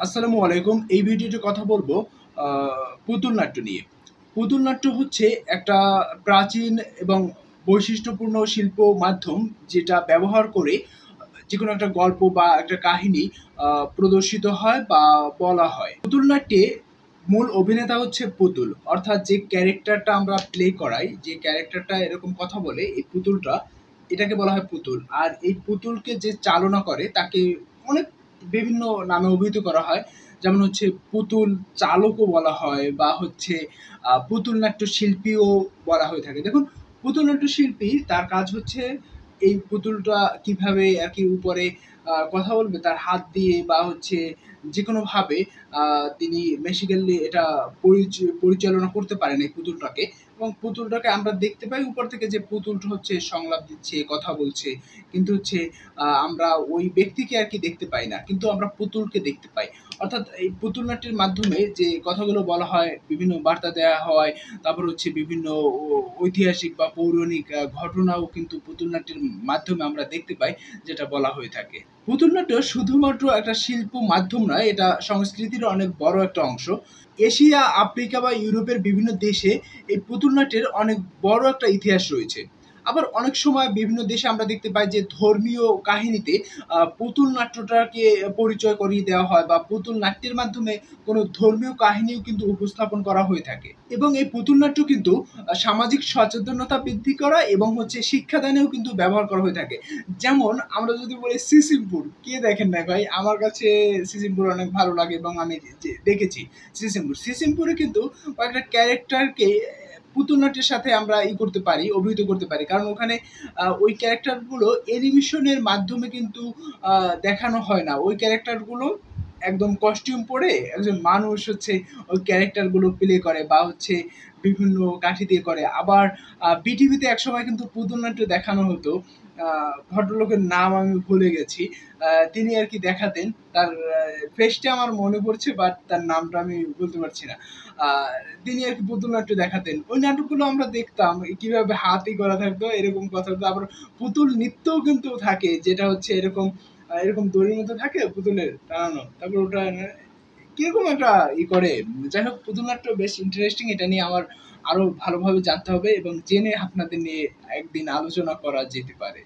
আসসালামু আলাইকুম। এই ভিডিওতে কথা বলবো পুতুল নাট্য নিয়ে। পুতুল নাট্য হচ্ছে একটা প্রাচীন এবং বৈশিষ্ট্যপূর্ণ শিল্প মাধ্যম যেটা ব্যবহার করে যেকোনো একটা গল্প বা একটা কাহিনী প্রদর্শিত হয় বা বলা হয়। পুতুল নাট্যে মূল অভিনেতা হচ্ছে পুতুল। অর্থাৎ যে ক্যারেক্টারটা আমরা প্লে করাই, যে ক্যারেক্টারটা এরকম কথা বলে এই পুতুলটা, এটাকে বলা হয় পুতুল। আর এই পুতুলকে যে চালনা করে তাকে অনেক বিভিন্ন নামে অভিহিত করা হয়। যেমন হচ্ছে পুতুল চালকও বলা হয় বা হচ্ছে পুতুল নাট্য শিল্পীও বলা হয়ে থাকে। দেখুন, পুতুল নাট্য শিল্পী তার কাজ হচ্ছে এই পুতুলটা কিভাবে আর কি উপরে কথা বলবে তার হাত দিয়ে বা হচ্ছে যেকোনোভাবে তিনি বেসিক্যালি এটা পরিচালনা করতে পারেন এই পুতুলটাকে। এবং পুতুলটাকে আমরা দেখতে পাই উপর থেকে যে পুতুলটা হচ্ছে সংলাপ দিচ্ছে, কথা বলছে। কিন্তু হচ্ছে আমরা ওই ব্যক্তিকে আর কি দেখতে পাই না। কিন্তু আমরা পুতুলকে দেখতে পাই। অর্থাৎ এই পুতুল নাট্যের মাধ্যমে যে কথাগুলো বলা হয়, বিভিন্ন বার্তা দেয়া হয়, তারপর হচ্ছে বিভিন্ন ঐতিহাসিক বা পৌরাণিক ঘটনাও কিন্তু পুতুল নাট্যের মাধ্যমে আমরা দেখতে পাই, যেটা বলা হয়ে থাকে। পুতুল নাট্য শুধুমাত্র একটা শিল্প মাধ্যম নয়, এটা সংস্কৃতির অনেক বড় একটা অংশ। এশিয়া, আফ্রিকা বা ইউরোপের বিভিন্ন দেশে এই পুতুল নাট্যের অনেক বড় একটা ইতিহাস রয়েছে। আবার অনেক সময় বিভিন্ন দেশে আমরা দেখতে পাই যে ধর্মীয় কাহিনীতে পুতুল নাট্যটাকে পরিচয় করিয়ে দেওয়া হয় বা পুতুল নাট্যের মাধ্যমে কোনো ধর্মীয় কাহিনীও কিন্তু উপস্থাপন করা হয়ে থাকে। এবং এই পুতুল নাট্য কিন্তু সামাজিক সচেতনতা বৃদ্ধি করা এবং হচ্ছে শিক্ষাদানেও কিন্তু ব্যবহার করা হয়ে থাকে। যেমন আমরা যদি বলি সিসিমপুর, কে দেখেন না ভাই? আমার কাছে সিসিমপুর অনেক ভালো লাগে এবং আমি দেখেছি সিসিমপুর। সিসিমপুরে কিন্তু কয়েকটা ক্যারেক্টারকে পুতুল নাট্যের সাথে আমরা করতে পারি, অভিহিত করতে পারি। কারণ ওখানে ওই ক্যারেক্টারগুলো অ্যানিমেশনের মাধ্যমে কিন্তু দেখানো হয় না। ওই ক্যারেক্টারগুলো একদম কস্টিউম পরে একজন মানুষ হচ্ছে ওই ক্যারেক্টারগুলো প্লে করে বা হচ্ছে বিভিন্ন কাঠি দিয়ে করে। আবার বিটিভিতে একসময় কিন্তু পুতুল নাট্য দেখানো হতো। ভদ্রলোকের নাম আমি ভুলে গেছি। তিনি আর কি দেখাতেন। তার ফেসটা আমার মনে পড়ছে, বাট তার নামটা আমি বলতে পারছি না। আহ, তিনি আর কি পুতুল নাট্য দেখাতেন। ওই নাটকগুলো আমরা দেখতাম কিভাবে হাতই করা থাকতো, এরকম কথা হতো। আবার পুতুল নৃত্যও কিন্তু থাকে, যেটা হচ্ছে এরকম এরকম দড়ির মতো থাকে পুতুলের টানানো। তারপর ওটা কিরকম একটা করে। যাই হোক, পুতুল নাট্য বেশ ইন্টারেস্টিং। এটা নিয়ে আমার আরো ভালোভাবে জানতে হবে এবং জেনে আপনাদের নিয়ে একদিন আলোচনা করা যেতে পারে।